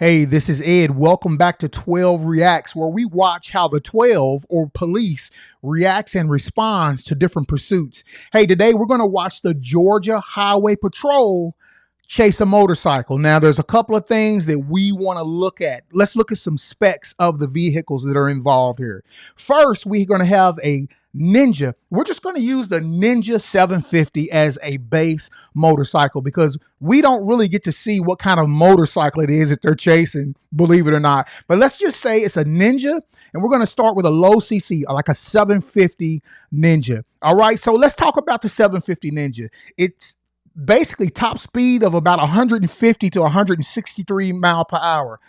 Hey, this is Ed. Welcome back to 12 Reacts, where we watch how the 12 or police reacts and responds to different pursuits. Hey, today we're going to watch the Georgia Highway Patrol chase a motorcycle. Now, there's a couple of things that we want to look at. Let's look at some specs of the vehicles that are involved here. First, we're going to have a Ninja. We're just going to use the Ninja 750 as a base motorcycle because we don't really get to see what kind of motorcycle it is that they're chasing, believe it or not. But let's just say it's a Ninja, and we're going to start with a low CC, like a 750 Ninja. All right, so let's talk about the 750 Ninja. It's basically top speed of about 150 to 163 mile per hour.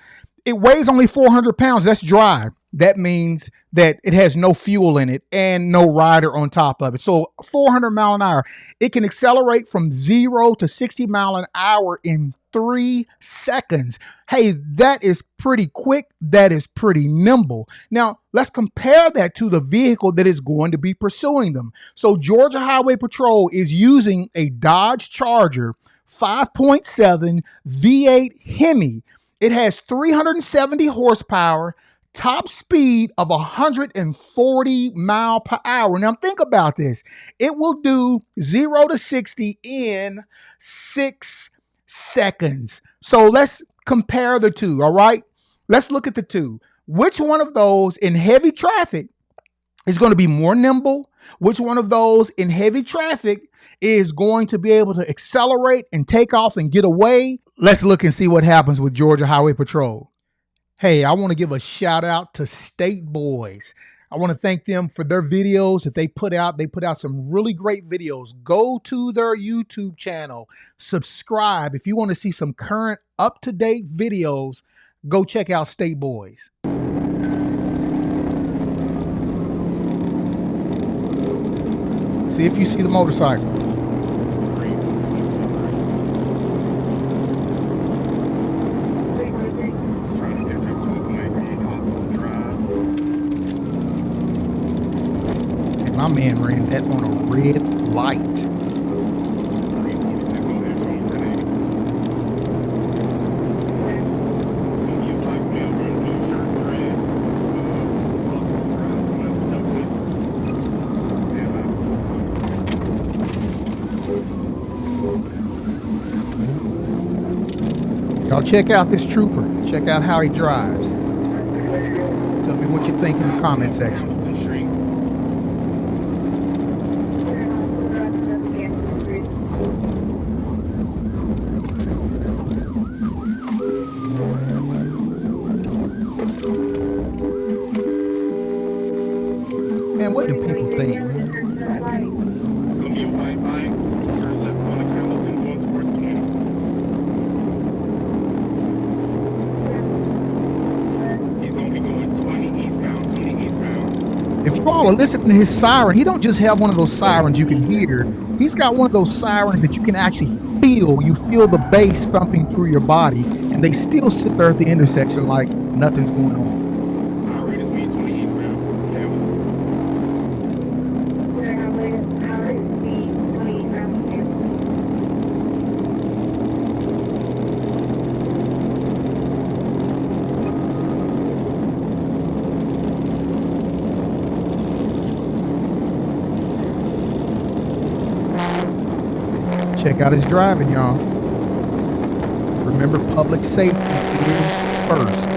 It weighs only 400 pounds. That's dry. That means that it has no fuel in it and no rider on top of it. So 400 mile an hour. It can accelerate from 0 to 60 mile an hour in 3 seconds. Hey, that is pretty quick. That is pretty nimble. Now, let's compare that to the vehicle that is going to be pursuing them. So Georgia Highway Patrol is using a Dodge Charger 5.7 V8 Hemi. It has 370 horsepower, top speed of 140 mile per hour. Now think about this. It will do 0 to 60 in 6 seconds. So let's compare the two, all right? Let's look at the two. Which one of those in heavy traffic is going to be more nimble? Which one of those in heavy traffic is going to be able to accelerate and take off and get away? Let's look and see what happens with Georgia Highway Patrol. Hey, I want to give a shout out to State Boyzzz. I want to thank them for their videos that they put out. They put out some really great videos. Go to their YouTube channel, subscribe. If you want to see some current up-to-date videos, go check out State Boyzzz. See if you see the motorcycle. My man ran that on a red light. Y'all check out this trooper. Check out how he drives. Tell me what you think in the comment section. Man, what do people think? If you all are listening to his siren, he don't just have one of those sirens you can hear. He's got one of those sirens that you can actually feel. You feel the bass thumping through your body, and they still sit there at the intersection like nothing's going on. Check out his driving, y'all. Remember, public safety is first.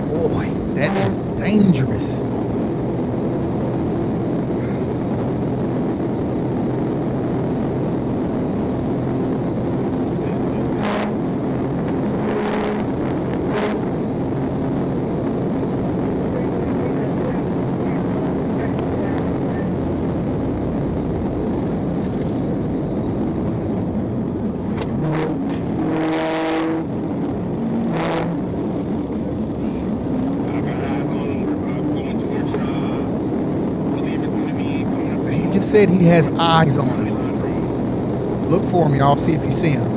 Boy, that is dangerous. said he has eyes on him. Look for him, y'all. See if you see him.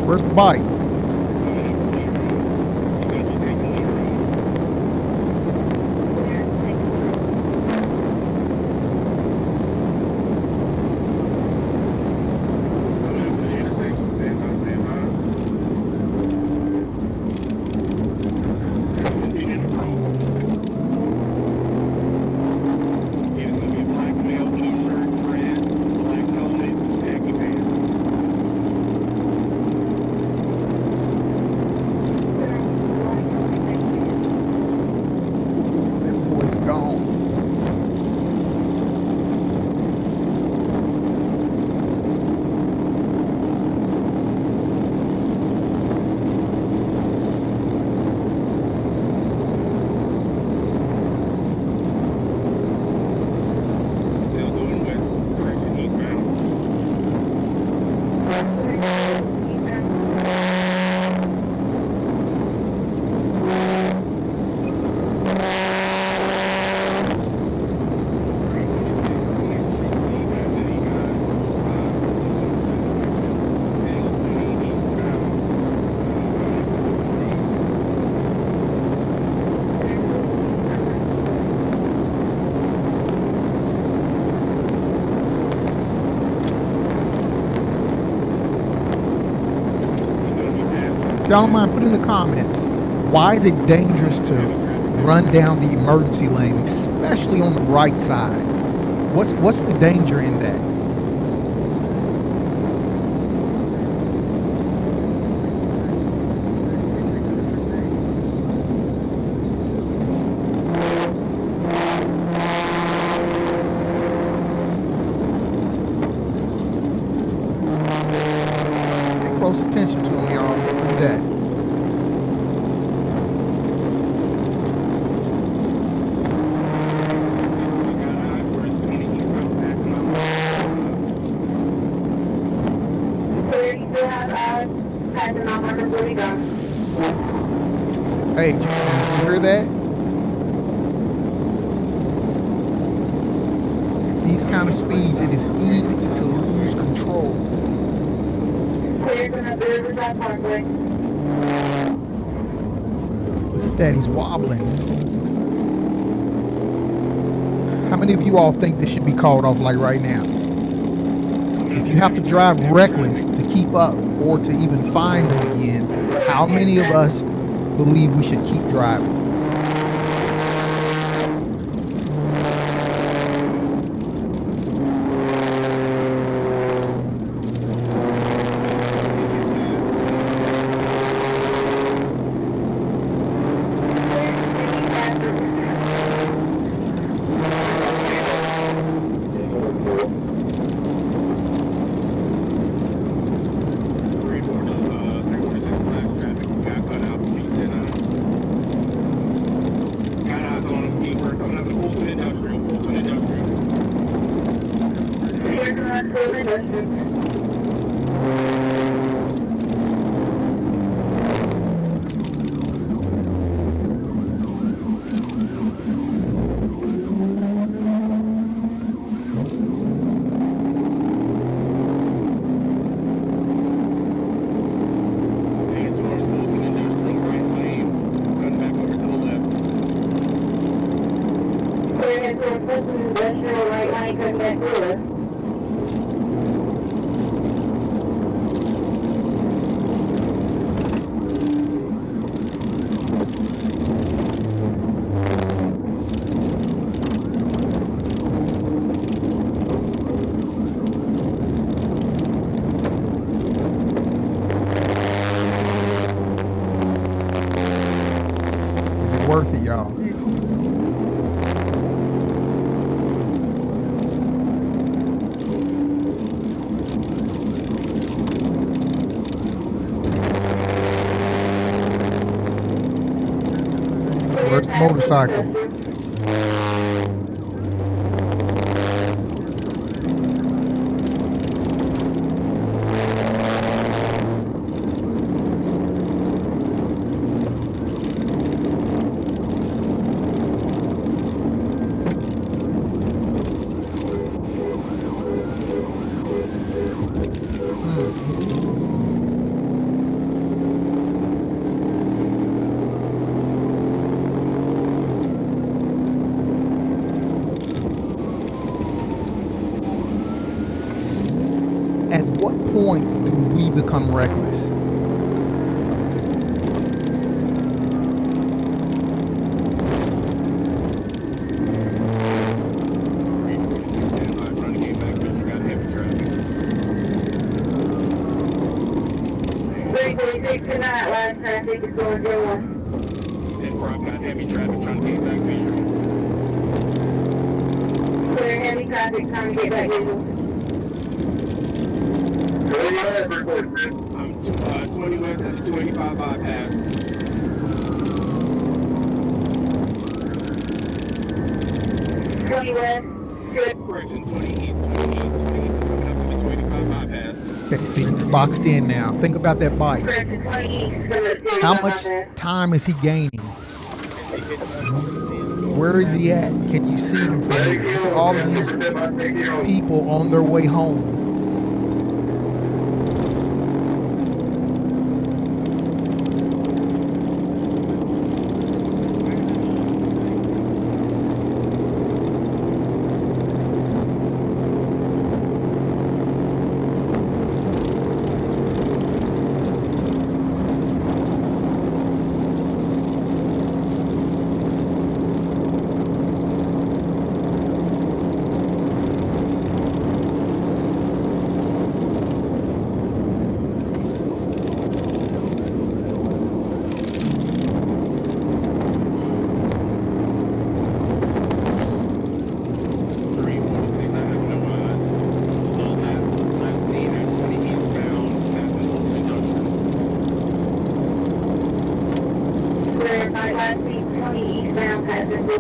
Where's the bike? If y'all don't mind, put in the comments, why is it dangerous to run down the emergency lane, especially on the right side? What's the danger in that? Pay close attention to them, y'all. Look at that. Hey, you hear that? At these kind of speeds, it is easy to lose control. Look at that, he's wobbling. How many of you all think this should be called off like right now? If you have to drive reckless to keep up or to even find them again, how many of us believe we should keep driving? Is it worth it, y'all? Where's the motorcycle? At what point do we become reckless? Tonight, last traffic is going to 10-4, I've got heavy traffic trying to get back visual. clear heavy traffic trying to get back visual. Where you at, I'm 20 west at the 285 bypass. West, good. Correction, 20 east, coming up to the 285 bypass. Okay, see, it's boxed in now. Think about that bike. Correction, 20 east, coming up to How much time is he gaining? Where is he at? Can you see him from here? Look at all of these people on their way home.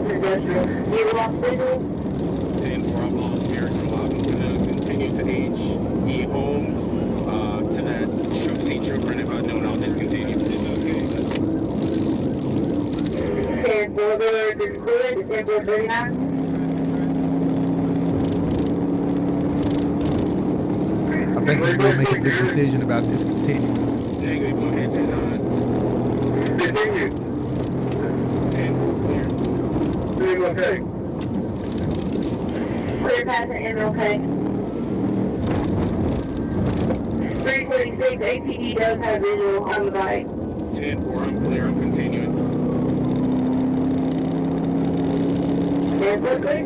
Industrial. You lost visual? 10-4, I've lost American Lock. I'm going to continue to H.E. Holmes to that Troop C Trooper, and if I don't, I'll discontinue. It's okay. 10-4, this is clear. 10-4, 39. I think he's going to make a big decision about discontinuing. Negative, go ahead, 10-9. Continue. 10-4, clear. Doing okay. Clear pass and okay. 346 APD does have visual on the bike. 10-4, I'm clear, I'm continuing. 10-4 clear.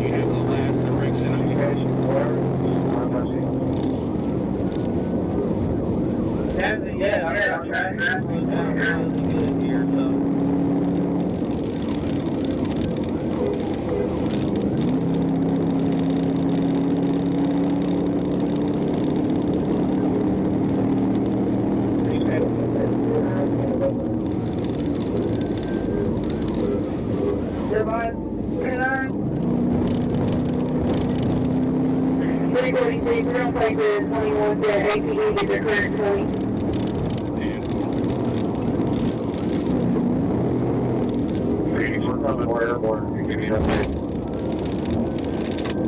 You have the last direction on your head. Yeah, I'm trying to slow down really good here, so. We're going to take the 21 to APD to the current 20.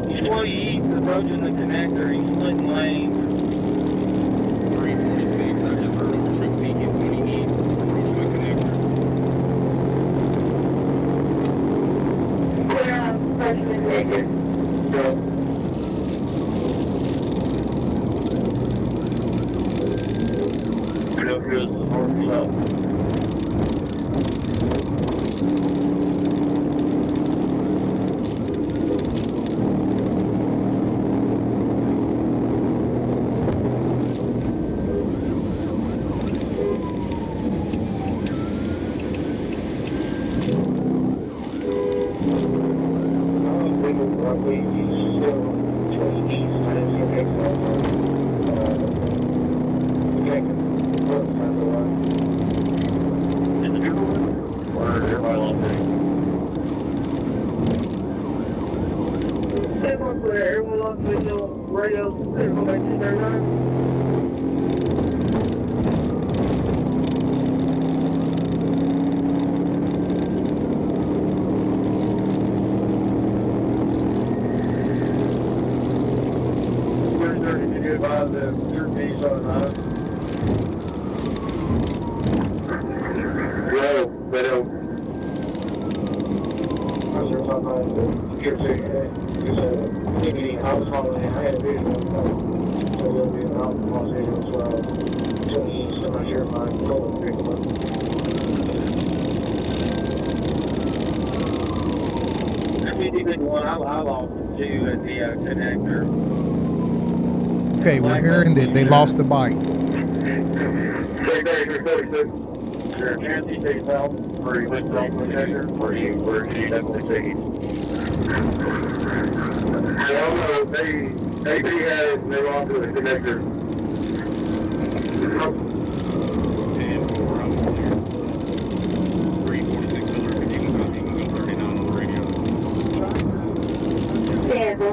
He's 20 east, approaching the connector, he's splitting lanes. 346, I just heard over Troop C, he's 20 east, approaching the connector. Clear on freshman connector. Go. Real good, north south. lost visual radio, clear go back to 39. Can you advise the 13 Yo, pero I was following it. I had a vision of so it'll be about Los Angeles, so I'm sure my goal is pick them up. I lost two at the connector. Okay, we're hearing that they lost the bike. Sure, Nancy takes out where you went from connector, where you definitely take it. I don't know. They lost to the connector. 10-4, I'm clear. 346 Miller, if you can copy, we go 39 on the radio. Tampa.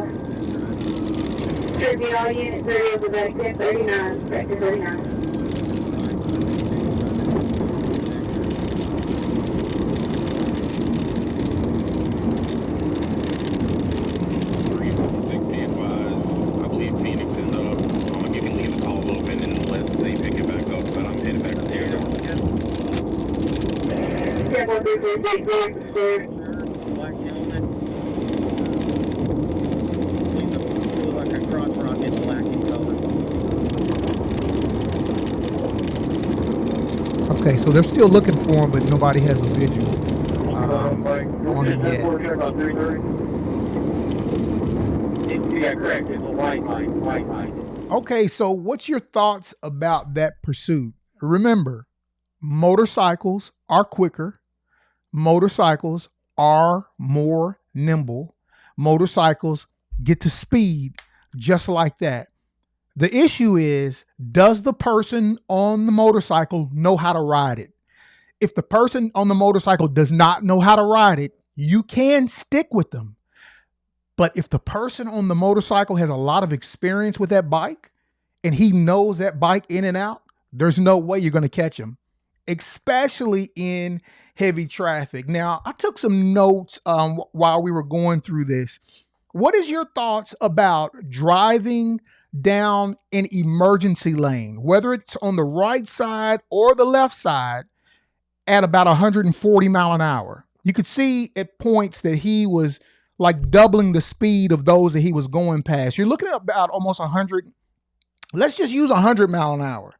Should be all units 30 over back to 39, back to 39. Okay, so they're still looking for him, but nobody has a visual on it yet. Yeah, correct. It's a white line. Okay, so what's your thoughts about that pursuit? Remember, motorcycles are quicker. Motorcycles are more nimble. Motorcycles get to speed just like that. The issue is, does the person on the motorcycle know how to ride it? If the person on the motorcycle does not know how to ride it, you can stick with them. But if the person on the motorcycle has a lot of experience with that bike and he knows that bike in and out, there's no way you're going to catch him, especially in heavy traffic. Now, I took some notes while we were going through this. What is your thoughts about driving down an emergency lane, whether it's on the right side or the left side, at about 140 mile an hour? You could see at points that he was like doubling the speed of those that he was going past. You're looking at about almost 100. Let's just use 100 mile an hour.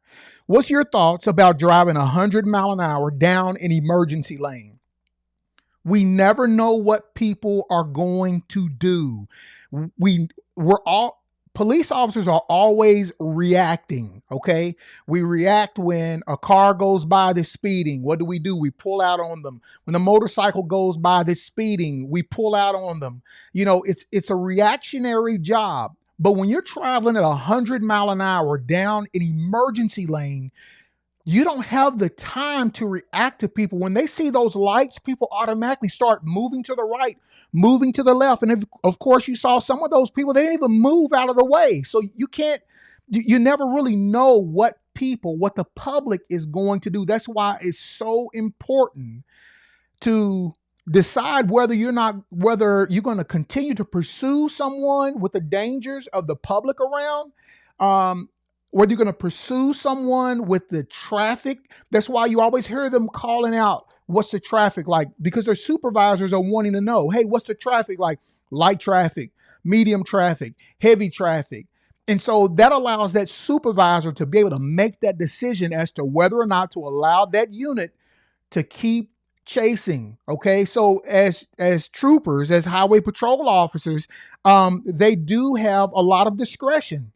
What's your thoughts about driving 100 mile an hour down an emergency lane? We never know what people are going to do. Police officers are always reacting, okay? We react when a car goes by that's speeding. What do? We pull out on them. When a motorcycle goes by that's speeding, we pull out on them. You know, it's a reactionary job. But when you're traveling at 100 mile an hour down an emergency lane, you don't have the time to react to people. When they see those lights, people automatically start moving to the right, moving to the left. And of course, you saw some of those people, they didn't even move out of the way. So you never really know what the public is going to do. That's why it's so important to decide whether you're going to continue to pursue someone with the dangers of the public around, whether you're going to pursue someone with the traffic. That's why you always hear them calling out, what's the traffic like? Because their supervisors are wanting to know, hey, what's the traffic like? Light traffic, medium traffic, heavy traffic. And so that allows that supervisor to be able to make that decision as to whether or not to allow that unit to keep chasing. Okay. So as troopers, as highway patrol officers, they do have a lot of discretion.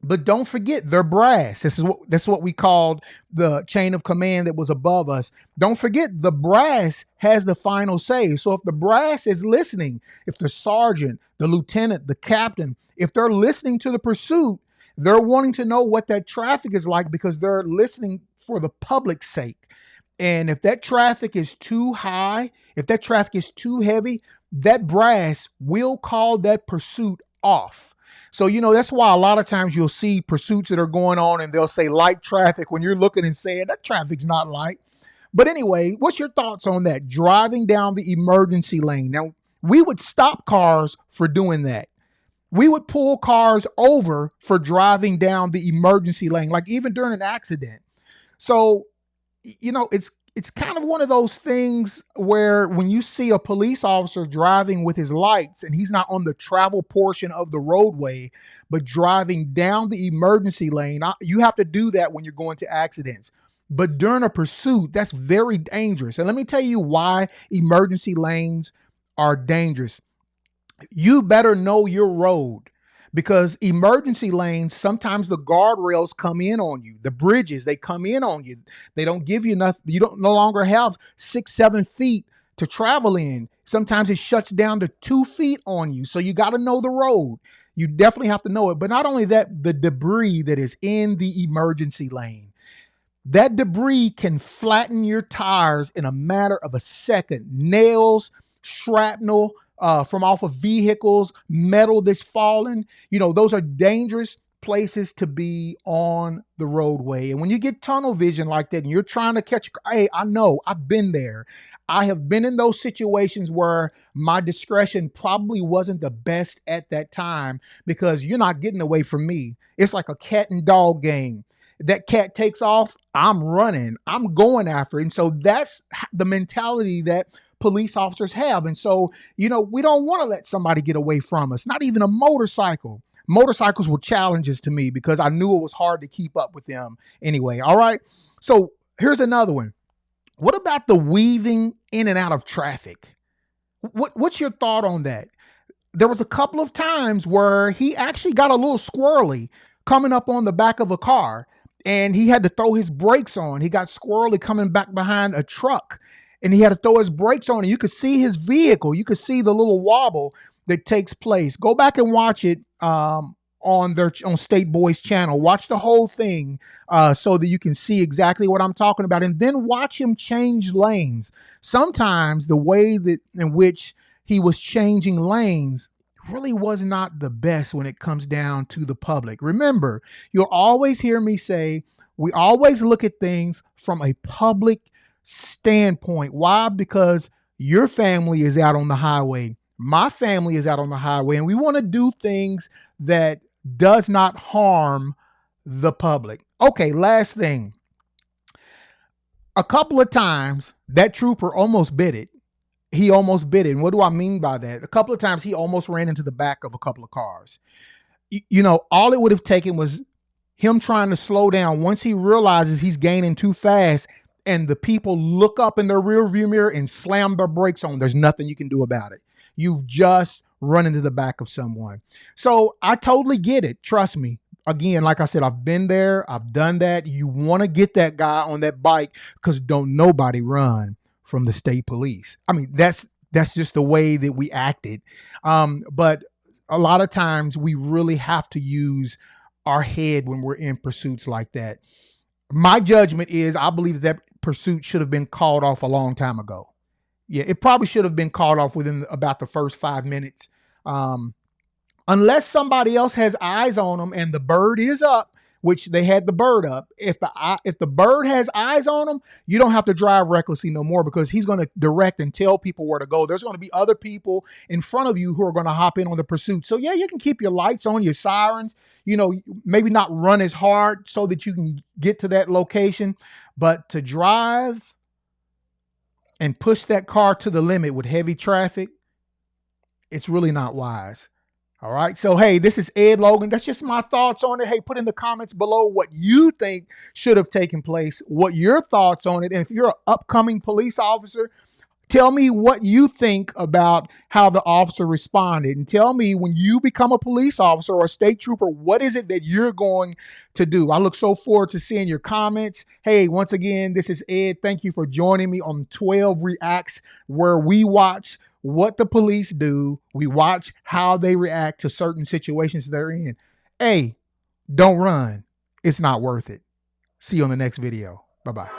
But don't forget, they're brass. That's what we called the chain of command that was above us. Don't forget, the brass has the final say. So if the brass is listening, if the sergeant, the lieutenant, the captain, if they're listening to the pursuit, they're wanting to know what that traffic is like because they're listening for the public's sake. And if that traffic is too high, if that traffic is too heavy, that brass will call that pursuit off. So, that's why a lot of times you'll see pursuits that are going on and they'll say light traffic when you're looking and saying that traffic's not light. But anyway, what's your thoughts on that? Driving down the emergency lane. Now, we would stop cars for doing that. We would pull cars over for driving down the emergency lane, like even during an accident. So, it's kind of one of those things where when you see a police officer driving with his lights and he's not on the travel portion of the roadway, but driving down the emergency lane, you have to do that when you're going to accidents. But during a pursuit, that's very dangerous. And let me tell you why emergency lanes are dangerous. You better know your road, because emergency lanes, sometimes the guardrails come in on you. The bridges, they come in on you. They don't give you enough. You don't no longer have 6-7 feet to travel in. Sometimes it shuts down to 2 feet on you. So you got to know the road. You definitely have to know it. But not only that, the debris that is in the emergency lane. That debris can flatten your tires in a matter of a second. Nails, shrapnel, from off of vehicles, metal that's fallen. Those are dangerous places to be on the roadway. And when you get tunnel vision like that and you're trying to catch, hey, I know, I've been there. I have been in those situations where my discretion probably wasn't the best at that time, because you're not getting away from me. It's like a cat and dog game. That cat takes off, I'm running, I'm going after it. And so that's the mentality that police officers have. And so, we don't want to let somebody get away from us, not even a motorcycle. Motorcycles were challenges to me because I knew it was hard to keep up with them anyway. All right. So here's another one. What about the weaving in and out of traffic? What's your thought on that? There was a couple of times where he actually got a little squirrely coming up on the back of a car, and he had to throw his brakes on. He got squirrely coming back behind a truck, and he had to throw his brakes on, and you could see his vehicle. You could see the little wobble that takes place. Go back and watch it on State Boyzzz channel. Watch the whole thing so that you can see exactly what I'm talking about, and then watch him change lanes. Sometimes the way that in which he was changing lanes really was not the best when it comes down to the public. Remember, you'll always hear me say, we always look at things from a public standpoint. Why? Because your family is out on the highway. My family is out on the highway, and we want to do things that does not harm the public. Okay, last thing. A couple of times that trooper almost bit it. He almost bit it. And what do I mean by that? A couple of times he almost ran into the back of a couple of cars. All it would have taken was him trying to slow down. Once he realizes he's gaining too fast and the people look up in their rear view mirror and slam their brakes on, there's nothing you can do about it. You've just run into the back of someone. So I totally get it. Trust me. Again, like I said, I've been there. I've done that. You want to get that guy on that bike, because don't nobody run from the state police. I mean, that's just the way that we acted. But a lot of times we really have to use our head when we're in pursuits like that. My judgment is I believe that pursuit should have been called off a long time ago. Yeah, it probably should have been called off within about the first 5 minutes. Unless somebody else has eyes on them and the bird is up, which they had the bird up. If the bird has eyes on him, you don't have to drive recklessly no more, because he's going to direct and tell people where to go. There's going to be other people in front of you who are going to hop in on the pursuit. So yeah, you can keep your lights on, your sirens, maybe not run as hard so that you can get to that location, but to drive and push that car to the limit with heavy traffic, it's really not wise. All right. So, hey, this is Ed Logan. That's just my thoughts on it. Hey, put in the comments below what you think should have taken place, what your thoughts on it. And if you're an upcoming police officer, tell me what you think about how the officer responded. And tell me, when you become a police officer or a state trooper, what is it that you're going to do? I look so forward to seeing your comments. Hey, once again, this is Ed. Thank you for joining me on 12 Reacts, where we watch what the police do. We watch how they react to certain situations they're in. Hey, don't run. It's not worth it. See you on the next video. Bye-bye.